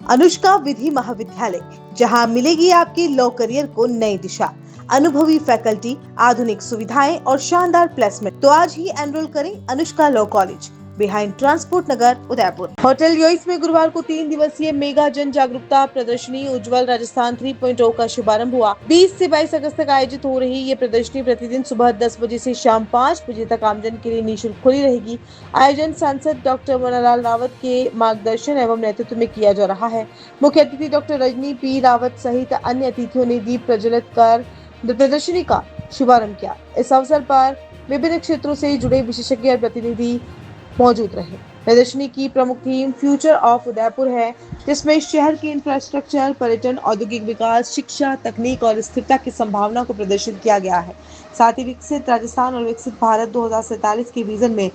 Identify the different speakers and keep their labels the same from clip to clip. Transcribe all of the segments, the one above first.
Speaker 1: अनुष्का विधि महाविद्यालय, जहां मिलेगी आपके लॉ करियर को नई दिशा, अनुभवी फैकल्टी, आधुनिक सुविधाएं और शानदार प्लेसमेंट। तो आज ही एनरोल करें Anushka law college, behind transport Nagar, Udaipur. Hotel योइस में गुरुवार को 3 दिवसीय मेगा जन जागरूकता प्रदर्शनी उज्जवल राजस्थान 3.0 का शुभारंभ हुआ। 20 से 22 अगस्त तक आयोजित हो रही ये प्रदर्शनी प्रतिदिन सुबह 10 बजे से शाम 5 बजे तक आमजन के लिए निःशुल्क खुली रहेगी। आयोजन सांसद डॉक्टर मनोहर रावत के मार्गदर्शन एवं नेतृत्व में किया जा रहा है। मुख्य अतिथि डॉक्टर रजनी पी रावत सहित अन्य अतिथियों ने दीप प्रज्वलित कर प्रदर्शनी का शुभारंभ किया। इस अवसर पर विभिन्न क्षेत्रों से जुड़े विशेषज्ञ और प्रतिनिधि मौजूद रहे। प्रदर्शनी की प्रमुख थीम फ्यूचर ऑफ उदयपुर है, जिसमें शहर के इंफ्रास्ट्रक्चर, पर्यटन, औद्योगिक विकास, शिक्षा, तकनीक और स्थिरता की संभावना को प्रदर्शित किया गया है। साथ ही विकसित राजस्थान और विकसित भारत 2047 के विजन में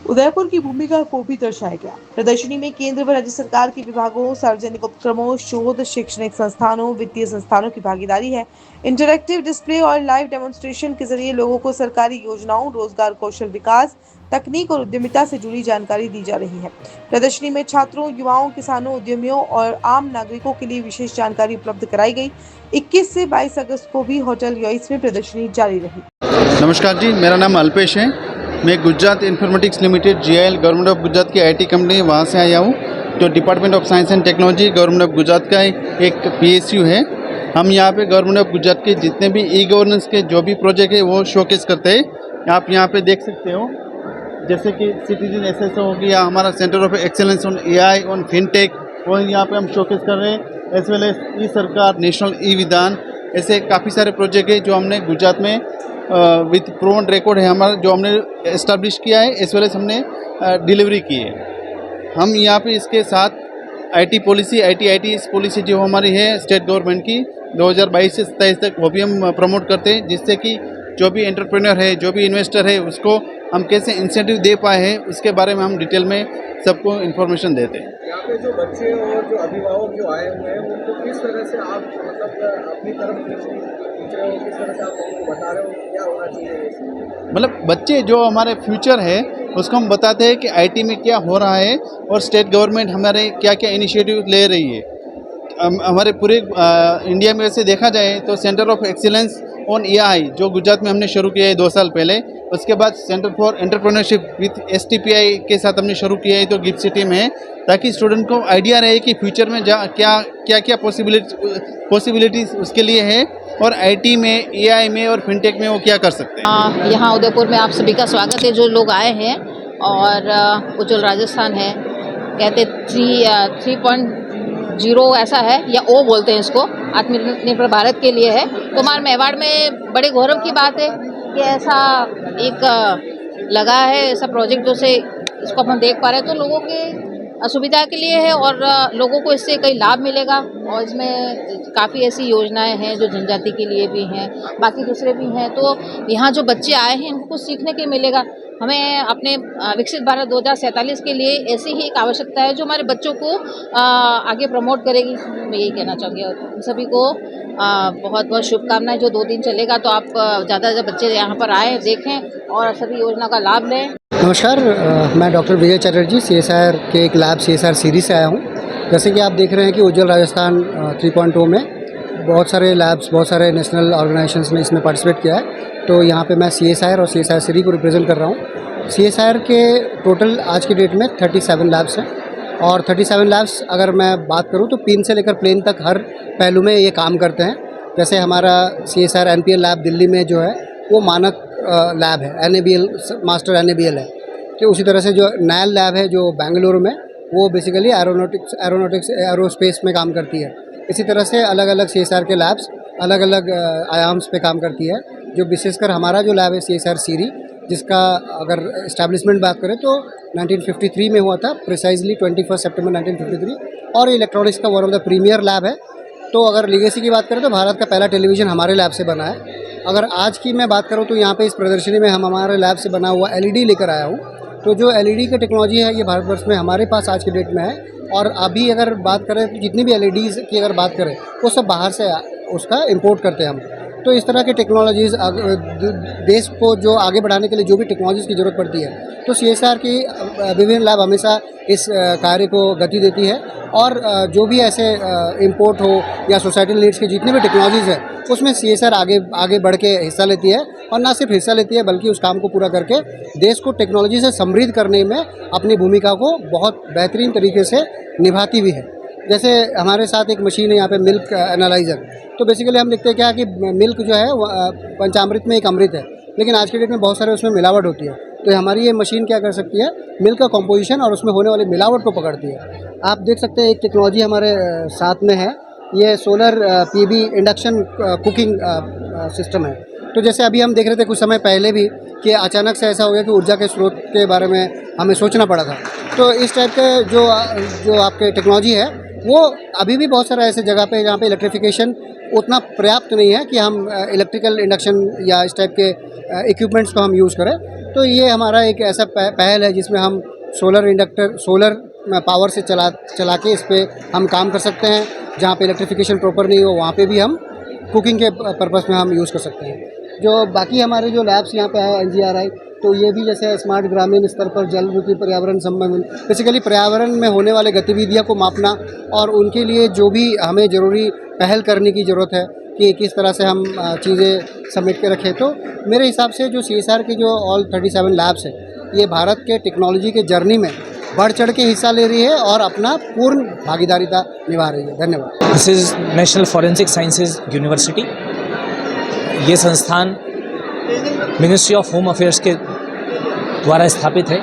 Speaker 1: उदयपुर की भूमिका को भी दर्शाया गया। प्रदर्शनी में केंद्र व राज्य सरकार के विभागों, सार्वजनिक उपक्रमों, शोध, शैक्षणिक संस्थानों, वित्तीय संस्थानों की भागीदारी है। इंटरैक्टिव डिस्प्ले और लाइव डेमोन्स्ट्रेशन के जरिए लोगों को सरकारी योजनाओं, रोजगार, कौशल विकास, तकनीक और उद्यमिता से जुड़ी जानकारी दी जा रही है। प्रदर्शनी में छात्रों, युवाओं, किसानों, उद्यमियों और आम नागरिकों के लिए विशेष जानकारी उपलब्ध कराई गई। 21 से 22 अगस्त को भी होटल योइस में प्रदर्शनी जारी रही।
Speaker 2: नमस्कार जी, मेरा नाम अल्पेश है। मैं Gujarat informatics limited GIL government of Gujarat की IT कंपनी वहाँ से आया हूँ, जो department of science and technology government of Gujarat का एक PSU है। हम यहाँ पे गवर्नमेंट ऑफ गुजरात के जितने भी गवर्नेंस के जो भी प्रोजेक्ट है वो शोकेस करते हैं। आप यहाँ पे देख सकते हो, जैसे कि सिटीजन SSO हो गया, हमारा centre of excellence on AI on fintech, वो यहाँ पे हम शोकेस कर रहे हैं। एज वेल एज ई-सरकार, नेशनल ई-विधान, ऐसे काफ़ी सारे प्रोजेक्ट है जो हमने गुजरात में विथ प्रूवन रिकॉर्ड है हमारा, जो हमने एस्टैब्लिश किया है, एज वेल एज हमने डिलीवरी की है। हम यहाँ पे इसके साथ IT पॉलिसी, IT पॉलिसी जो हमारी है स्टेट गवर्नमेंट की 2022 से 27 तक, वो भी हम प्रमोट करते हैं, जिससे कि जो भी एंटरप्रेन्योर है, जो भी इन्वेस्टर है, उसको हम कैसे इंसेंटिव दे पाए हैं उसके बारे में हम डिटेल में सबको इन्फॉर्मेशन देते हैं।
Speaker 3: यहाँ पे जो बच्चे और जो अभिभावक जो आए हुए हैं उनको किस तरह से आप मतलब अपनी तरफ खींच रहे हो, किस तरह से आप उनको बता रहे हो क्या होना चाहिए?
Speaker 2: मतलब बच्चे जो हमारे फ्यूचर है उसको हम बताते हैं कि IT में क्या हो रहा है और स्टेट गवर्नमेंट हमारे क्या क्या इनिशिएटिव ले रही है। हमारे पूरे इंडिया में वैसे देखा जाए तो centre of excellence on AI जो गुजरात में हमने शुरू किया है 2 साल पहले, उसके बाद centre for entrepreneurship with STPI के साथ हमने शुरू किया है तो गिफ्ट सिटी में, ताकि स्टूडेंट को आइडिया रहे कि फ्यूचर में क्या पॉसिबिलिटीज़ उसके लिए है और IT में, AI में और फिनटेक में वो क्या कर सकते हैं।
Speaker 4: यहाँ उदयपुर में आप सभी का स्वागत है जो लोग आए हैं। और उज्जवल राजस्थान है, कहते 3.0 ऐसा है, या O बोलते हैं इसको, आत्मनिर्भर भारत के लिए है। तो हमारे मेवाड़ में बड़े गौरव की बात है कि ऐसा एक लगा है, ऐसा प्रोजेक्ट जो से इसको अपन देख पा रहे हैं, तो लोगों के सुविधा के लिए है और लोगों को इससे कई लाभ मिलेगा। और इसमें काफ़ी ऐसी योजनाएं हैं जो जनजाति के लिए भी हैं, बाकी दूसरे भी हैं। तो यहाँ जो बच्चे आए हैं इनको कुछ सीखने के मिलेगा। हमें अपने विकसित भारत 2047 के लिए ऐसी ही एक आवश्यकता है जो हमारे बच्चों को आगे प्रमोट करेगी। मैं यही कहना चाहूँगी। और सभी को बहुत बहुत शुभकामनाएं। जो 2 दिन चलेगा तो आप ज़्यादा से ज़्यादा बच्चे यहाँ पर आए, देखें और सभी योजना का लाभ लें।
Speaker 5: नमस्कार, मैं डॉक्टर विजय चटर्जी CSIR के एक लैब CSIR सीरीज से आया हूँ। जैसे कि आप देख रहे हैं कि उज्जवल राजस्थान 3.0 में बहुत सारे लैब्स, बहुत सारे नेशनल ऑर्गेनाइजेशंस ने इसमें पार्टिसिपेट किया है। तो यहाँ पे मैं CSIR और CSIR सीरीज को रिप्रेजेंट कर रहा हूँ। CSIR के टोटल आज की डेट में 37 लैब्स हैं और 37 लैब्स अगर मैं बात करूँ तो पिन से लेकर प्लेन तक हर पहलू में ये काम करते हैं। जैसे हमारा CSIR NPL लैब दिल्ली में जो है वो मानक लैब है, NABL मास्टर NABL है। कि उसी तरह से जो NAL लैब है जो बेंगलुरु में, वो बेसिकली एरोनॉटिक्स एरोस्पेस में काम करती है। इसी तरह से अलग अलग CSIR के लैब्स अलग अलग आयाम्स पे काम करती है। जो विशेषकर हमारा जो लैब है CSIR सीरी, जिसका अगर इस्टेब्लिशमेंट बात करें तो 1953 में हुआ था, प्रिसाइजली 21 सितंबर 1953, और इलेक्ट्रॉनिक्स का one of the premier lab है। तो अगर लीगेसी की बात करें तो भारत का पहला टेलीविज़न हमारे लैब से बना है। अगर आज की मैं बात करूं तो यहाँ पे इस प्रदर्शनी में हम हमारे लैब से बना हुआ LED लेकर आया हूँ। तो जो LED की टेक्नोलॉजी है ये भारतवर्ष में हमारे पास आज की डेट में है। और अभी अगर बात करें तो जितनी भी LEDs की अगर बात करें वो सब बाहर से उसका इंपोर्ट करते हैं हम। तो इस तरह के टेक्नोलॉजीज़ देश को जो आगे बढ़ाने के लिए जो भी टेक्नोलॉजीज़ की ज़रूरत पड़ती है, तो CSR की विभिन्न लैब हमेशा इस कार्य को गति देती है। और जो भी ऐसे इंपोर्ट हो या सोसाइटल नीड्स की जितनी भी टेक्नोलॉजीज़ है, उसमें CSR आगे बढ़ के हिस्सा लेती है। और ना सिर्फ हिस्सा लेती है बल्कि उस काम को पूरा करके देश को टेक्नोलॉजी से समृद्ध करने में अपनी भूमिका को बहुत बेहतरीन तरीके से निभाती भी है। जैसे हमारे साथ एक मशीन है यहाँ पे मिल्क एनालाइज़र। तो बेसिकली हम देखते हैं क्या कि मिल्क जो है वो पंचामृत में एक अमृत है, लेकिन आज के डेट में बहुत सारे उसमें मिलावट होती है। तो हमारी ये मशीन क्या कर सकती है, मिल्क का कॉम्पोजिशन और उसमें होने वाली मिलावट को पकड़ती है। आप देख सकते हैं एक टेक्नोलॉजी हमारे साथ में है, ये solar PV induction cooking system है। तो जैसे अभी हम देख रहे थे कुछ समय पहले भी कि अचानक से ऐसा हो गया कि ऊर्जा के स्रोत के बारे में हमें सोचना पड़ा था। तो इस टाइप के जो आपके टेक्नोलॉजी है वो अभी भी बहुत सारा ऐसे जगह पे जहाँ पे इलेक्ट्रिफिकेशन उतना पर्याप्त नहीं है कि हम इलेक्ट्रिकल इंडक्शन या इस टाइप के इक्विपमेंट्स को हम यूज़ करें। तो ये हमारा एक ऐसा पहल है जिसमें हम सोलर पावर से चला के इस पर हम काम कर सकते हैं। जहाँ पे इलेक्ट्रिफिकेशन प्रॉपर नहीं हो वहाँ पे भी हम कुकिंग के पर्पस में हम यूज़ कर सकते हैं। जो बाकी हमारे जो लैब्स यहाँ पे है NGRI, तो ये भी जैसे स्मार्ट ग्रामीण स्तर पर जल ऋतु पर्यावरण संबंध बेसिकली पर्यावरण में होने वाले गतिविधियों को मापना और उनके लिए जो भी हमें ज़रूरी पहल करने की ज़रूरत है कि किस तरह से हम चीज़ें समेट के रखें। तो मेरे हिसाब से जो CSR के जो ऑल 37 लैब्स है, ये भारत के टेक्नोलॉजी के जर्नी में बढ़ चढ़ के हिस्सा ले रही है और अपना पूर्ण भागीदारिता निभा रही है। धन्यवाद।
Speaker 6: This is national forensic sciences university. ये संस्थान मिनिस्ट्री ऑफ होम अफेयर्स के द्वारा स्थापित है।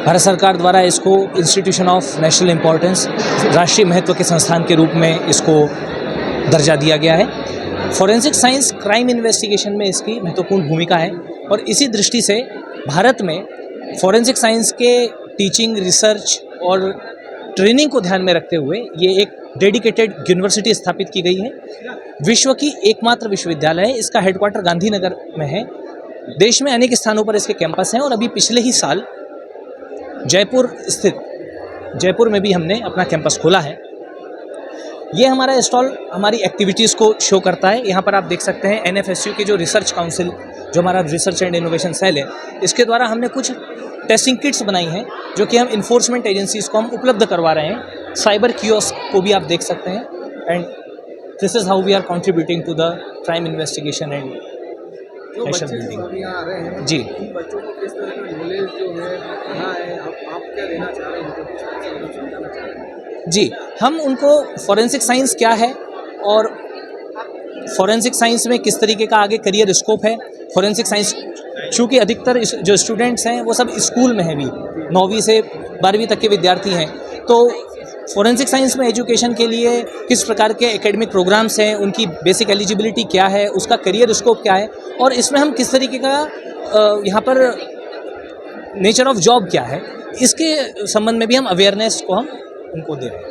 Speaker 6: भारत सरकार द्वारा इसको इंस्टीट्यूशन ऑफ नेशनल इम्पोर्टेंस, राष्ट्रीय महत्व के संस्थान के रूप में इसको दर्जा दिया गया है। फॉरेंसिक साइंस क्राइम इन्वेस्टिगेशन में इसकी महत्वपूर्ण भूमिका है और इसी दृष्टि से भारत में फॉरेंसिक साइंस के टीचिंग, रिसर्च और ट्रेनिंग को ध्यान में रखते हुए ये एक डेडिकेटेड यूनिवर्सिटी स्थापित की गई है। विश्व की एकमात्र विश्वविद्यालय है। इसका हेडक्वार्टर गांधीनगर में है। देश में अनेक स्थानों पर इसके कैंपस हैं और अभी पिछले ही साल जयपुर में भी हमने अपना कैंपस खोला है। ये हमारा स्टॉल हमारी एक्टिविटीज़ को शो करता है। यहाँ पर आप देख सकते हैं NFSU की जो रिसर्च काउंसिल, जो हमारा रिसर्च एंड इनोवेशन सेल है, इसके द्वारा हमने कुछ टेस्टिंग किट्स बनाई हैं जो कि हम इन्फोर्समेंट एजेंसीज़ को हम उपलब्ध करवा रहे हैं। साइबर कियोस्क को भी आप देख सकते हैं। And this is how we are contributing to the crime investigation and
Speaker 3: जो बच्चे जो अभी यहाँ आ रहे हैं,
Speaker 6: जी,
Speaker 3: इन बच्चों को किस तरह का नॉलेज जो है यहाँ है, आप क्या देना चाह रहे हैं इनको, किस तरह से उनको समझाना चाह रहे हैं?
Speaker 6: जी, हम उनको फॉरेंसिक साइंस क्या है और फॉरेंसिक साइंस में किस तरीके का आगे करियर स्कोप है। फॉरेंसिक साइंस चूँकि अधिकतर जो स्टूडेंट्स हैं वो सब स्कूल में हैं, भी 9वीं से 12वीं तक के विद्यार्थी हैं, तो फॉरेंसिक साइंस में एजुकेशन के लिए किस प्रकार के एकेडमिक प्रोग्राम्स हैं, उनकी बेसिक एलिजिबिलिटी क्या है, उसका करियर स्कोप क्या है और इसमें हम किस तरीके का यहाँ पर नेचर ऑफ जॉब क्या है, इसके संबंध में भी हम अवेयरनेस को हम उनको दे रहे हैं।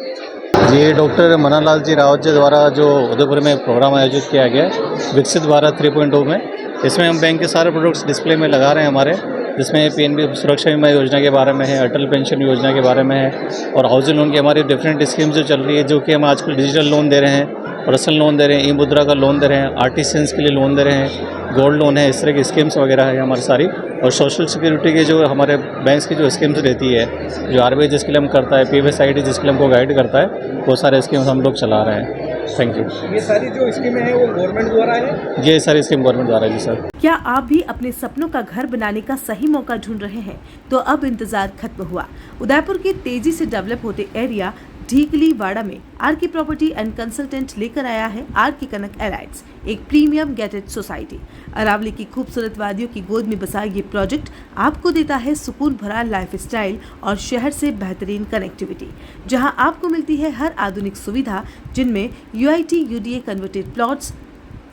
Speaker 7: ये डॉक्टर मननलाल जी रावत जी द्वारा जो उदयपुर में प्रोग्राम आयोजित किया गया है विकसित भारत 3.0 में, इसमें हम बैंक के सारे प्रोडक्ट्स डिस्प्ले में लगा रहे हैं हमारे, जिसमें PNB सुरक्षा बीमा योजना के बारे में है, अटल पेंशन योजना के बारे में है और हाउसिंग लोन की हमारी डिफरेंट स्कीम्स जो चल रही है, जो कि हम आजकल डिजिटल लोन दे रहे हैं, पर्सनल लोन दे रहे हैं, ई-मुद्रा का लोन दे रहे हैं, आर्टिसंस के लिए लोन दे रहे हैं, गोल्ड लोन है, इस तरह की स्कीम्स वगैरह है हमारी सारी। और सोशल सिक्योरिटी के जो हमारे बैंक्स की जो स्कीम्स रहती है, जो RBI जिसके लिए हम करता है, PFSID जिसके लिए हमको गाइड करता है, वो सारे स्कीम्स हम लोग चला रहे हैं। Thank you.
Speaker 3: ये सारी जो स्कीमें हैं वो गवर्नमेंट द्वारा है?
Speaker 7: ये सारी स्कीम गवर्नमेंट द्वारा है जी सर।
Speaker 1: क्या आप भी अपने सपनों का घर बनाने का सही मौका ढूंढ रहे हैं? तो अब इंतजार खत्म हुआ। उदयपुर के तेजी से डेवलप होते एरिया ढीकली वाड़ा में RK प्रॉपर्टी एंड कंसल्टेंट लेकर आया है RK कनक एलाइट्स, एक प्रीमियम गेटेड सोसाइटी। अरावली की खूबसूरत वादियों की गोद में बसा ये प्रोजेक्ट आपको देता है सुकून भरा लाइफस्टाइल और शहर से बेहतरीन कनेक्टिविटी, जहां आपको मिलती है हर आधुनिक सुविधा, जिनमें UIT UDA converted plots,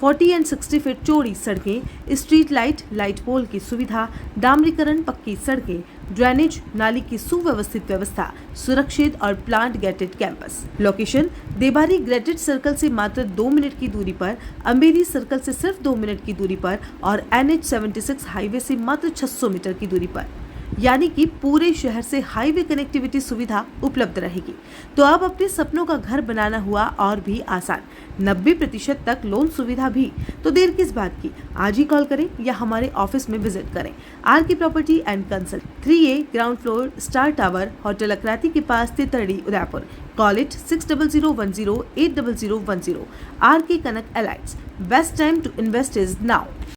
Speaker 1: 40 and 60 feet चौड़ी सड़कें, स्ट्रीट लाइट पोल की सुविधा, डामरीकरण, पक्की सड़कें, ड्रेनेज, नाली की सुव्यवस्थित व्यवस्था, सुरक्षित और planned gated campus. Location Debari ग्रेटेड सर्कल से मात्र 2 मिनट की दूरी पर, अम्बेरी सर्कल से सिर्फ 2 मिनट की दूरी पर और NH76 हाईवे से मात्र 600 मीटर की दूरी पर। यानी कि पूरे शहर से हाईवे कनेक्टिविटी सुविधा उपलब्ध रहेगी। तो अब अपने सपनों का घर बनाना हुआ और भी आसान, 90% तक लोन सुविधा भी। तो देर किस बात की, आज ही कॉल करें या हमारे ऑफिस में विजिट करें। R K property and consult, 3A ground floor, star tower, hotel Akrati के पास, Titardi, Udaipur. Call it 6010 80010। R K Kanak elites, best time to invest is now.